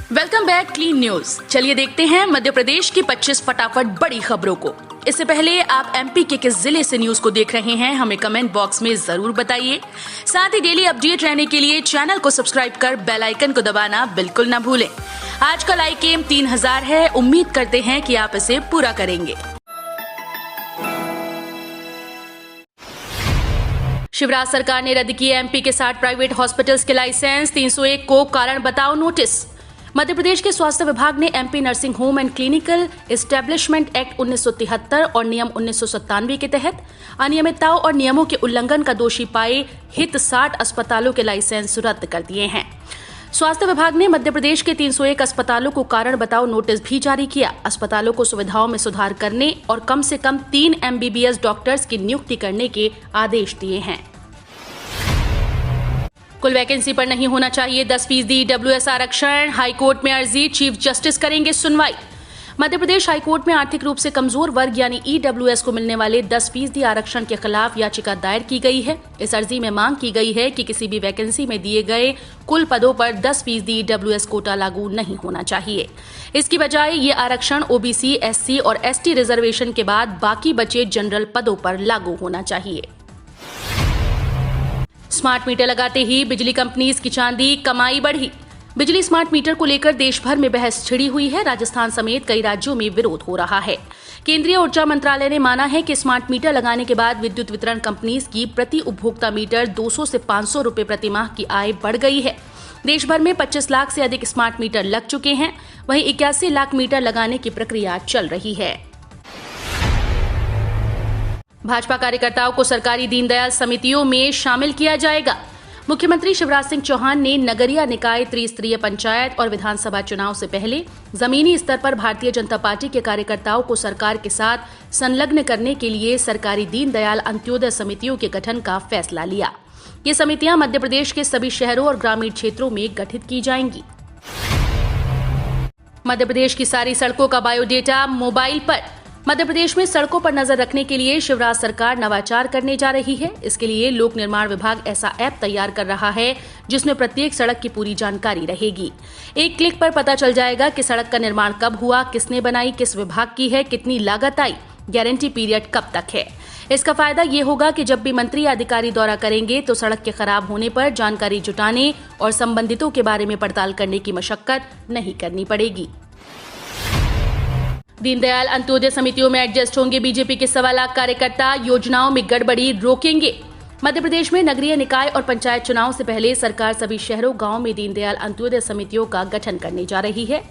Welcome back clean news. चलिए देखते हैं मध्य प्रदेश की 25 फटाफट बड़ी खबरों को। इससे पहले आप एमपी के किस जिले से न्यूज को देख रहे हैं हमें कमेंट बॉक्स में जरूर बताइए। साथ ही डेली अपडेट रहने के लिए चैनल को सब्सक्राइब कर बेल आइकन को दबाना बिल्कुल न भूलें। आज का लाइक एम 3000 है, उम्मीद करते हैं कि आप इसे पूरा करेंगे। शिवराज सरकार ने रद्द किए एमपी के 60 प्राइवेट हॉस्पिटल्स के लाइसेंस, 301 को कारण बताओ नोटिस। मध्य प्रदेश के स्वास्थ्य विभाग ने MP nursing home and clinical establishment act 1973 और नियम 1997 के तहत अनियमितताओं और नियमों के उल्लंघन का दोषी पाए हित 60 अस्पतालों के लाइसेंस रद्द कर दिए हैं। स्वास्थ्य विभाग ने मध्य प्रदेश के 301 अस्पतालों को कारण बताओ नोटिस भी जारी किया। अस्पतालों को सुविधाओं में सुधार करने और कम से कम 3 एमबीबीएस डॉक्टर्स की नियुक्ति करने के आदेश दिए हैं। कुल वैकेंसी पर नहीं होना चाहिए 10% ईडब्ल्यूएस आरक्षण, हाईकोर्ट में अर्जी, चीफ जस्टिस करेंगे सुनवाई। मध्य प्रदेश हाईकोर्ट में आर्थिक रूप से कमजोर वर्ग यानी ईडब्ल्यूएस को मिलने वाले 10% आरक्षण के खिलाफ याचिका दायर की गई है। इस अर्जी में मांग की गई है कि किसी भी वैकेंसी में दिए गए कुल पदों पर 10% ईडब्ल्यूएस कोटा लागू नहीं होना चाहिए। इसकी बजाय ये आरक्षण ओबीसी, एससी और एसटी रिजर्वेशन के बाद बाकी बचे जनरल पदों पर लागू होना चाहिए। स्मार्ट मीटर लगाते ही बिजली कंपनीज की चांदी, कमाई बढ़ी। बिजली स्मार्ट मीटर को लेकर देश भर में बहस छिड़ी हुई है। राजस्थान समेत कई राज्यों में विरोध हो रहा है। केंद्रीय ऊर्जा मंत्रालय ने माना है कि स्मार्ट मीटर लगाने के बाद विद्युत वितरण कंपनीज की प्रति उपभोक्ता मीटर 200 से 500 रुपए प्रति माह की आय बढ़ गई है। देश भर में 25 लाख से अधिक स्मार्ट मीटर लग चुके हैं। वहीं 81 लाख मीटर लगाने की प्रक्रिया चल रही है। भाजपा कार्यकर्ताओं को सरकारी दीनदयाल समितियों में शामिल किया जाएगा। मुख्यमंत्री शिवराज सिंह चौहान ने नगरीय निकाय, त्रिस्तरीय पंचायत और विधानसभा चुनाव से पहले जमीनी स्तर पर भारतीय जनता पार्टी के कार्यकर्ताओं को सरकार के साथ संलग्न करने के लिए सरकारी दीनदयाल अंत्योदय समितियों के गठन का फैसला लिया। ये समितियां मध्य प्रदेश के सभी शहरों और ग्रामीण क्षेत्रों में गठित की जाएंगी। मध्य प्रदेश की सारी सड़कों का बायोडेटा मोबाइल पर। मध्य प्रदेश में सड़कों पर नजर रखने के लिए शिवराज सरकार नवाचार करने जा रही है। इसके लिए लोक निर्माण विभाग ऐसा ऐप तैयार कर रहा है जिसमें प्रत्येक सड़क की पूरी जानकारी रहेगी। एक क्लिक पर पता चल जाएगा कि सड़क का निर्माण कब हुआ, किसने बनाई, किस विभाग की है, कितनी लागत आई, गारंटी पीरियड कब तक है। इसका फायदा ये होगा कि जब भी मंत्री या अधिकारी दौरा करेंगे तो सड़क के खराब होने पर जानकारी जुटाने और संबंधितों के बारे में पड़ताल करने की मशक्कत नहीं करनी पड़ेगी। दीनदयाल अंत्योदय समितियों में एडजस्ट होंगे बीजेपी के 1.25 लाख कार्यकर्ता, योजनाओं में गड़बड़ी रोकेंगे। मध्य प्रदेश में नगरीय निकाय और पंचायत चुनाव से पहले सरकार सभी शहरों गांवों में दीनदयाल अंत्योदय समितियों का गठन करने जा रही है।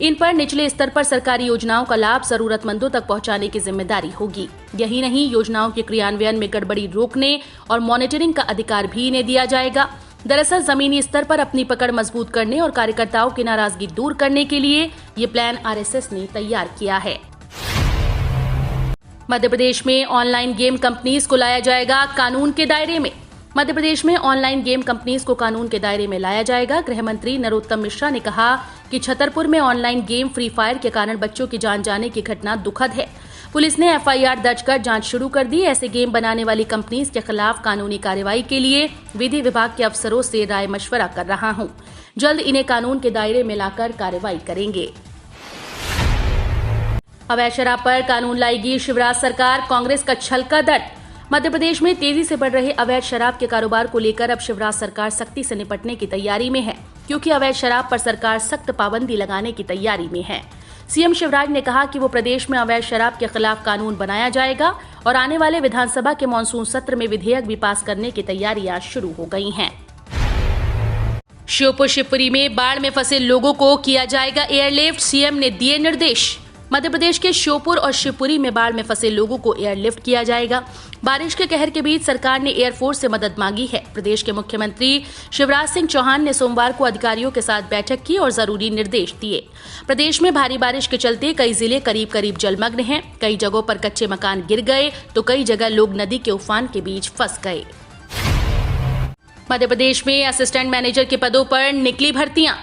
इन पर निचले स्तर पर सरकारी योजनाओं का लाभ जरूरतमंदों तक पहुंचाने की जिम्मेदारी होगी। यही नहीं, योजनाओं के क्रियान्वयन में गड़बड़ी रोकने और मॉनिटरिंग का अधिकार भी इन्हें दिया जाएगा। दरअसल जमीनी स्तर पर अपनी पकड़ मजबूत करने और कार्यकर्ताओं की नाराजगी दूर करने के लिए ये प्लान आरएसएस ने तैयार किया है। मध्य प्रदेश में ऑनलाइन गेम कंपनीज को लाया जाएगा कानून के दायरे में। मध्य प्रदेश में ऑनलाइन गेम कंपनीज को कानून के दायरे में लाया जाएगा। गृह मंत्री नरोत्तम मिश्रा ने कहा कि छतरपुर में ऑनलाइन गेम फ्री फायर के कारण बच्चों की जान जाने की घटना दुखद है। पुलिस ने एफआईआर दर्ज कर जांच शुरू कर दी। ऐसे गेम बनाने वाली कंपनीज के खिलाफ कानूनी कार्रवाई के लिए विधि विभाग के अफसरों से राय मशवरा कर रहा हूं। जल्द इन्हें कानून के दायरे में लाकर कार्रवाई करेंगे। अवैध शराब पर कानून लाएगी शिवराज सरकार, कांग्रेस का छल का दर्द। मध्य प्रदेश में तेजी से बढ़ रहे अवैध शराब के कारोबार को लेकर अब शिवराज सरकार सख्ती से निपटने की तैयारी में है, क्योंकि अवैध शराब पर सरकार सख्त पाबंदी लगाने की तैयारी में है। सीएम शिवराज ने कहा कि वो प्रदेश में अवैध शराब के खिलाफ कानून बनाया जाएगा और आने वाले विधानसभा के मानसून सत्र में विधेयक भी पास करने की तैयारियां शुरू हो गई हैं। श्योपुर शिवपुरी में बाढ़ में फंसे लोगों को किया जाएगा एयरलिफ्ट, सीएम ने दिए निर्देश। मध्य प्रदेश के श्योपुर और शिवपुरी में बाढ़ में फंसे लोगों को एयरलिफ्ट किया जाएगा। बारिश के कहर के बीच सरकार ने एयरफोर्स से मदद मांगी है। प्रदेश के मुख्यमंत्री शिवराज सिंह चौहान ने सोमवार को अधिकारियों के साथ बैठक की और जरूरी निर्देश दिए। प्रदेश में भारी बारिश के चलते कई जिले करीब करीब जलमग्न हैं। कई जगहों पर कच्चे मकान गिर गए तो कई जगह लोग नदी के उफान के बीच फंस गए। मध्य प्रदेश में असिस्टेंट मैनेजर के पदों पर निकली भर्तियां।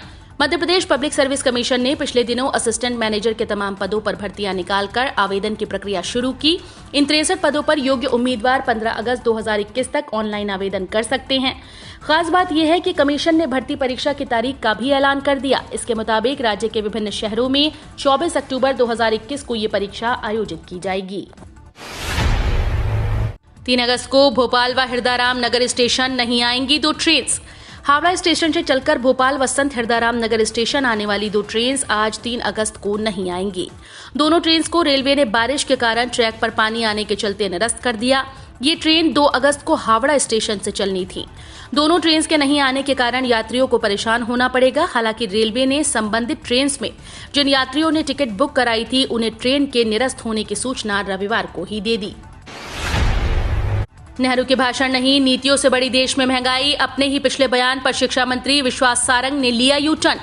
Madhya Pradesh public service commission ने पिछले दिनों असिस्टेंट मैनेजर के तमाम पदों पर भर्तियां निकालकर आवेदन की प्रक्रिया शुरू की। इन 63 पदों पर योग्य उम्मीदवार 15 अगस्त 2021 तक ऑनलाइन आवेदन कर सकते हैं। खास बात यह है कि कमीशन ने भर्ती परीक्षा की तारीख का भी ऐलान कर दिया। इसके मुताबिक राज्य के विभिन्न शहरों में 24 अक्टूबर 2021 को ये परीक्षा आयोजित की जाएगी। 3 अगस्त को भोपाल व हिरदाराम नगर स्टेशन नहीं आएंगी 2 ट्रेन। हावड़ा स्टेशन से चलकर भोपाल व संत हिरदाराम नगर स्टेशन आने वाली 2 ट्रेन आज 3 अगस्त को नहीं आएंगी। दोनों ट्रेन को रेलवे ने बारिश के कारण ट्रैक पर पानी आने के चलते निरस्त कर दिया। ये ट्रेन 2 अगस्त को हावड़ा स्टेशन से चलनी थी। दोनों ट्रेन के नहीं आने के कारण यात्रियों को परेशान होना पड़ेगा। हालांकि रेलवे ने संबंधित ट्रेन में जिन यात्रियों ने टिकट बुक कराई थी उन्हें ट्रेन के निरस्त होने की सूचना रविवार को ही दे दी। नेहरू के भाषण नहीं, नीतियों से बड़ी देश में महंगाई। अपने ही पिछले बयान पर शिक्षा मंत्री विश्वास सारंग ने लिया यू टर्न।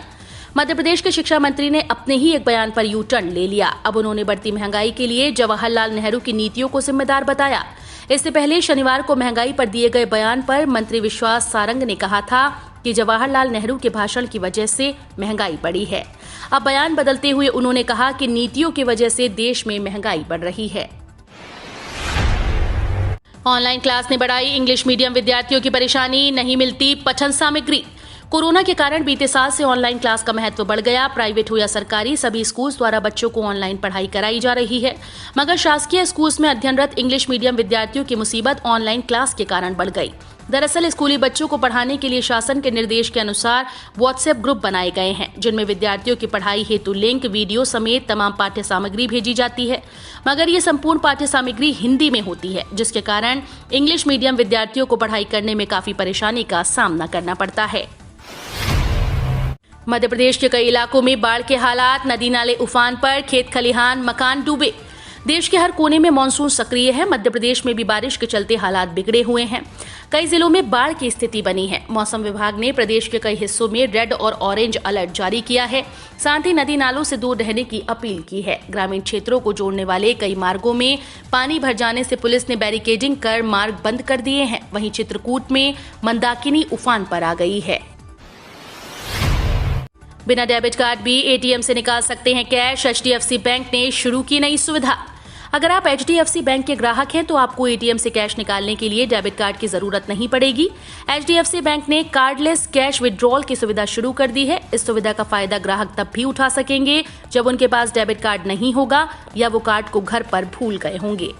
मध्य प्रदेश के शिक्षा मंत्री ने अपने ही एक बयान पर यू टर्न ले लिया। अब उन्होंने बढ़ती महंगाई के लिए जवाहरलाल नेहरू की नीतियों को जिम्मेदार बताया। इससे पहले शनिवार को महंगाई पर दिए गए बयान पर मंत्री विश्वास सारंग ने कहा था कि जवाहरलाल नेहरू के भाषण की वजह से महंगाई बढ़ी है। अब बयान बदलते हुए उन्होंने कहा कि नीतियों की वजह से देश में महंगाई बढ़ रही है। ऑनलाइन क्लास ने बढ़ाई इंग्लिश मीडियम विद्यार्थियों की परेशानी, नहीं मिलती पठन सामग्री। कोरोना के कारण बीते साल से ऑनलाइन क्लास का महत्व बढ़ गया। प्राइवेट हो या सरकारी, सभी स्कूल्स द्वारा बच्चों को ऑनलाइन पढ़ाई कराई जा रही है। मगर शासकीय स्कूल्स में अध्ययनरत इंग्लिश मीडियम विद्यार्थियों की मुसीबत ऑनलाइन क्लास के कारण बढ़ गई। दरअसल स्कूली बच्चों को पढ़ाने के लिए शासन के निर्देश के अनुसार व्हाट्सएप ग्रुप बनाए गए हैं, जिनमें विद्यार्थियों की पढ़ाई हेतु लिंक, वीडियो समेत तमाम पाठ्य सामग्री भेजी जाती है। मगर ये संपूर्ण पाठ्य सामग्री हिंदी में होती है, जिसके कारण इंग्लिश मीडियम विद्यार्थियों को पढ़ाई करने में काफी परेशानी का सामना करना पड़ता है। मध्य प्रदेश के कई इलाकों में बाढ़ के हालात, नदी नाले उफान पर, खेत खलिहान मकान डूबे। देश के हर कोने में मानसून सक्रिय है। मध्य प्रदेश में भी बारिश के चलते हालात बिगड़े हुए हैं। कई जिलों में बाढ़ की स्थिति बनी है। मौसम विभाग ने प्रदेश के कई हिस्सों में रेड और ऑरेंज अलर्ट जारी किया है। साथ ही नदी नालों से दूर रहने की अपील की है। ग्रामीण क्षेत्रों को जोड़ने वाले कई मार्गों में पानी भर जाने से पुलिस ने बैरिकेडिंग कर मार्ग बंद कर दिए हैं। वहीं चित्रकूट में मंदाकिनी उफान पर आ गई है। बिना डेबिट कार्ड भी एटीएम से निकाल सकते हैं कैश। एचडीएफसी बैंक ने शुरू की नई सुविधा। अगर आप एचडीएफसी बैंक के ग्राहक हैं तो आपको एटीएम से कैश निकालने के लिए डेबिट कार्ड की जरूरत नहीं पड़ेगी। एचडीएफसी बैंक ने कार्डलेस कैश विड्रॉल की सुविधा शुरू कर दी है। इस सुविधा का फायदा ग्राहक तब भी उठा सकेंगे जब उनके पास डेबिट कार्ड नहीं होगा या वो कार्ड को घर पर भूल गए होंगे।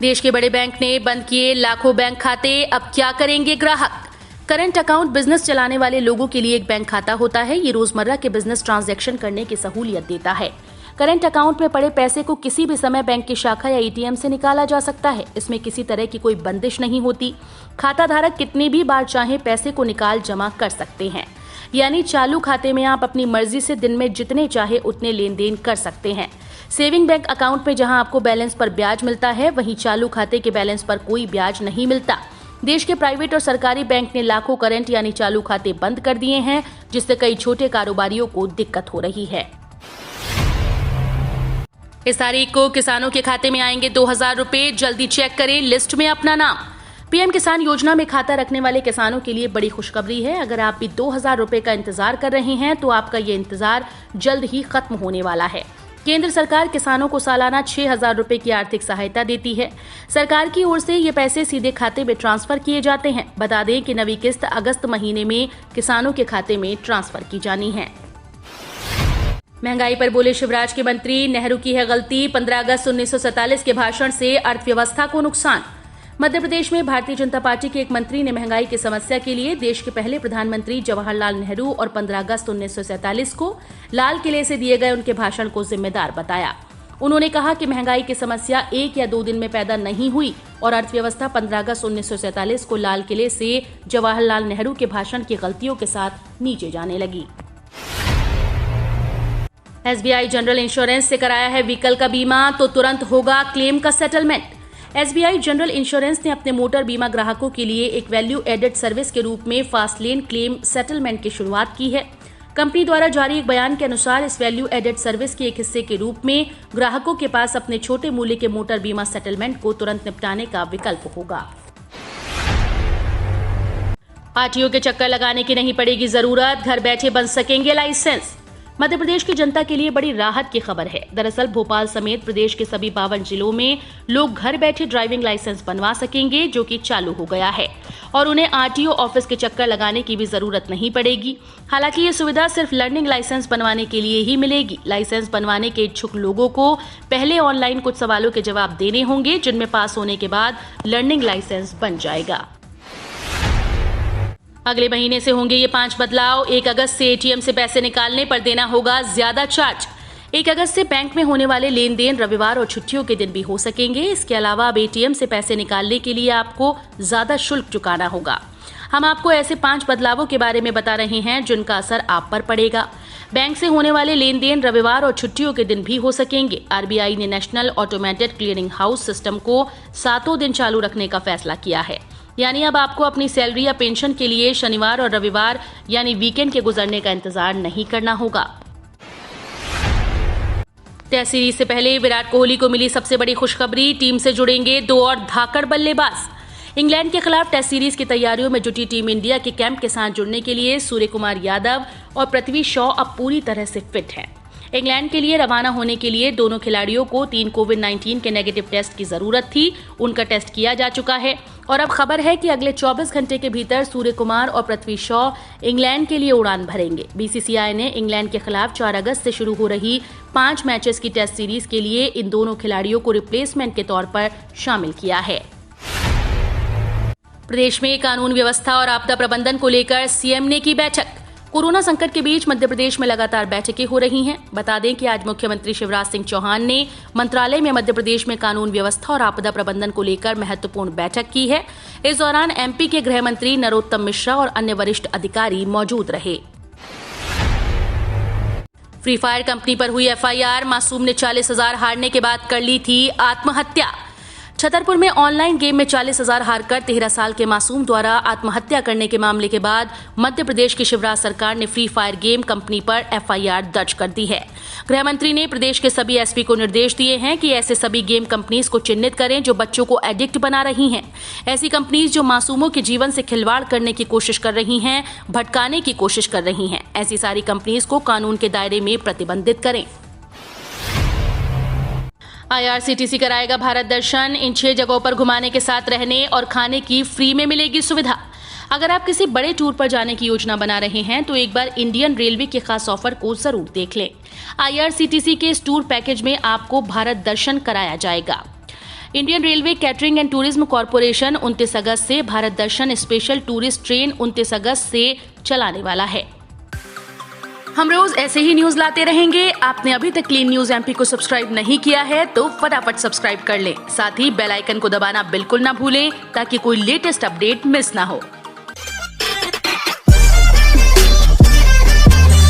देश के बड़े बैंक ने बंद किए लाखों बैंक खाते। अब क्या करेंगे ग्राहक? करंट अकाउंट बिजनेस चलाने वाले लोगों के लिए एक बैंक खाता होता है। ये रोजमर्रा के बिजनेस ट्रांजैक्शन करने की सहूलियत देता है। करंट अकाउंट में पड़े पैसे को किसी भी समय बैंक की शाखा या एटीएम से निकाला जा सकता है। इसमें किसी तरह की कोई बंदिश नहीं होती। खाता धारक कितनी भी बार चाहे पैसे को निकाल जमा कर सकते हैं। यानी चालू खाते में आप अपनी मर्जी से दिन में जितने चाहे उतने लेन देन कर सकते हैं। सेविंग बैंक अकाउंट में जहां आपको बैलेंस पर ब्याज मिलता है, वहीं चालू खाते के बैलेंस पर कोई ब्याज नहीं मिलता। देश के प्राइवेट और सरकारी बैंक ने लाखों करंट यानी चालू खाते बंद कर दिए हैं, जिससे कई छोटे कारोबारियों को दिक्कत हो रही है। इस तारीख को किसानों के खाते में आएंगे 2000 रुपए। जल्दी चेक करें लिस्ट में अपना नाम। पीएम किसान योजना में खाता रखने वाले किसानों के लिए बड़ी खुशखबरी है। अगर आप भी 2000 रुपए का इंतजार कर रहे हैं तो आपका ये इंतजार जल्द ही खत्म होने वाला है। केंद्र सरकार किसानों को सालाना 6000 रुपए की आर्थिक सहायता देती है। सरकार की ओर से ये पैसे सीधे खाते में ट्रांसफर किए जाते हैं। बता दें कि नवी किस्त अगस्त महीने में किसानों के खाते में ट्रांसफर की जानी है। महंगाई पर बोले शिवराज के मंत्री, नेहरू की है गलती। 15 अगस्त 1947 के भाषण से अर्थव्यवस्था को नुकसान। मध्य प्रदेश में भारतीय जनता पार्टी के एक मंत्री ने महंगाई की समस्या के लिए देश के पहले प्रधानमंत्री जवाहरलाल नेहरू और 15 अगस्त 1947 को लाल किले से दिए गए उनके भाषण को जिम्मेदार बताया। उन्होंने कहा कि महंगाई की समस्या 1 या 2 दिन में पैदा नहीं हुई और अर्थव्यवस्था 15 अगस्त 1947 को लाल किले से जवाहरलाल नेहरू के भाषण की गलतियों के साथ नीचे जाने लगी। एसबीआई जनरल इंश्योरेंस से कराया है व्हीकल का बीमा तो तुरंत होगा क्लेम का सेटलमेंट। एसबीआई जनरल इंश्योरेंस ने अपने मोटर बीमा ग्राहकों के लिए एक वैल्यू एडेड सर्विस के रूप में फास्ट लेन क्लेम सेटलमेंट की शुरुआत की है। कंपनी द्वारा जारी एक बयान के अनुसार इस वैल्यू एडेड सर्विस के एक हिस्से के रूप में ग्राहकों के पास अपने छोटे मूल्य के मोटर बीमा सेटलमेंट को तुरंत निपटाने का विकल्प होगा। आरटीओ के चक्कर लगाने की नहीं पड़ेगी जरूरत, घर बैठे बन सकेंगे लाइसेंस। मध्य प्रदेश की जनता के लिए बड़ी राहत की खबर है। दरअसल भोपाल समेत प्रदेश के सभी 52 जिलों में लोग घर बैठे ड्राइविंग लाइसेंस बनवा सकेंगे, जो कि चालू हो गया है और उन्हें आरटीओ ऑफिस के चक्कर लगाने की भी जरूरत नहीं पड़ेगी। हालांकि ये सुविधा सिर्फ लर्निंग लाइसेंस बनवाने के लिए ही मिलेगी। लाइसेंस बनवाने के इच्छुक लोगों को पहले ऑनलाइन कुछ सवालों के जवाब देने होंगे, जिनमें पास होने के बाद लर्निंग लाइसेंस बन जाएगा। अगले महीने से होंगे ये 5 बदलाव। 1 अगस्त से एटीएम से पैसे निकालने पर देना होगा ज्यादा चार्ज। 1 अगस्त से बैंक में होने वाले लेन देन रविवार और छुट्टियों के दिन भी हो सकेंगे। इसके अलावा अब एटीएम से पैसे निकालने के लिए आपको ज्यादा शुल्क चुकाना होगा। हम आपको ऐसे 5 बदलावों के बारे में बता रहे हैं जिनका असर आप पर पड़ेगा। बैंक से होने वाले लेन देन रविवार और छुट्टियों के दिन भी हो सकेंगे। आरबीआई ने national automated clearing house system को 7 दिन चालू रखने का फैसला किया है। यानी अब आपको अपनी सैलरी या पेंशन के लिए शनिवार और रविवार यानी वीकेंड के गुजरने का इंतजार नहीं करना होगा। टेस्ट सीरीज से पहले विराट कोहली को मिली सबसे बड़ी खुशखबरी, टीम से जुड़ेंगे 2 और धाकड़ बल्लेबाज। इंग्लैंड के खिलाफ टेस्ट सीरीज की तैयारियों में जुटी टीम इंडिया के कैंप के साथ जुड़ने के लिए सूर्य कुमार यादव और पृथ्वी शॉ अब पूरी तरह से फिट हैं। इंग्लैंड के लिए रवाना होने के लिए दोनों खिलाड़ियों को 3 कोविड-19 के नेगेटिव टेस्ट की जरूरत थी। उनका टेस्ट किया जा चुका है और अब खबर है कि अगले 24 घंटे के भीतर सूर्य कुमार और पृथ्वी शॉ इंग्लैंड के लिए उड़ान भरेंगे। बीसीसीआई ने इंग्लैंड के खिलाफ 4 अगस्त से शुरू हो रही 5 मैचेस की टेस्ट सीरीज के लिए इन दोनों खिलाड़ियों को रिप्लेसमेंट के तौर पर शामिल किया है। प्रदेश में कानून व्यवस्था और आपदा प्रबंधन को लेकर सीएम ने की बैठक। कोरोना संकट के बीच मध्य प्रदेश में लगातार बैठकें हो रही हैं। बता दें कि आज मुख्यमंत्री शिवराज सिंह चौहान ने मंत्रालय में मध्य प्रदेश में कानून व्यवस्था और आपदा प्रबंधन को लेकर महत्वपूर्ण बैठक की है। इस दौरान एमपी के गृह मंत्री नरोत्तम मिश्रा और अन्य वरिष्ठ अधिकारी मौजूद रहे। फ्री फायर कंपनी पर हुई एफआईआर, मासूम ने 40,000 हारने के बाद कर ली थी आत्महत्या। छतरपुर में ऑनलाइन गेम में 40,000 हारकर 13 साल के मासूम द्वारा आत्महत्या करने के मामले के बाद मध्य प्रदेश की शिवराज सरकार ने फ्री फायर गेम कंपनी पर एफआईआर दर्ज कर दी है। गृह मंत्री ने प्रदेश के सभी एसपी को निर्देश दिए हैं कि ऐसे सभी गेम कंपनीज को चिन्हित करें जो बच्चों को एडिक्ट बना रही हैं। ऐसी कंपनीज जो मासूमों के जीवन से खिलवाड़ करने की कोशिश कर रही हैं, भटकाने की कोशिश कर रही हैं, ऐसी सारी कंपनीज को कानून के दायरे में प्रतिबंधित करें। आईआरसीटीसी कराएगा भारत दर्शन। इन 6 जगहों पर घुमाने के साथ रहने और खाने की फ्री में मिलेगी सुविधा। अगर आप किसी बड़े टूर पर जाने की योजना बना रहे हैं तो एक बार इंडियन रेलवे के खास ऑफर को जरूर देख लें। आईआरसीटीसी के इस टूर पैकेज में आपको भारत दर्शन कराया जाएगा। Indian railway catering and tourism corporation 29 अगस्त से भारत दर्शन स्पेशल टूरिस्ट ट्रेन 29 अगस्त से चलाने वाला है। हम रोज ऐसे ही न्यूज लाते रहेंगे। आपने अभी तक क्लीन न्यूज एमपी को सब्सक्राइब नहीं किया है तो फटाफट सब्सक्राइब कर लें। साथ ही बेल आइकन को दबाना बिल्कुल ना भूलें ताकि कोई लेटेस्ट अपडेट मिस ना हो।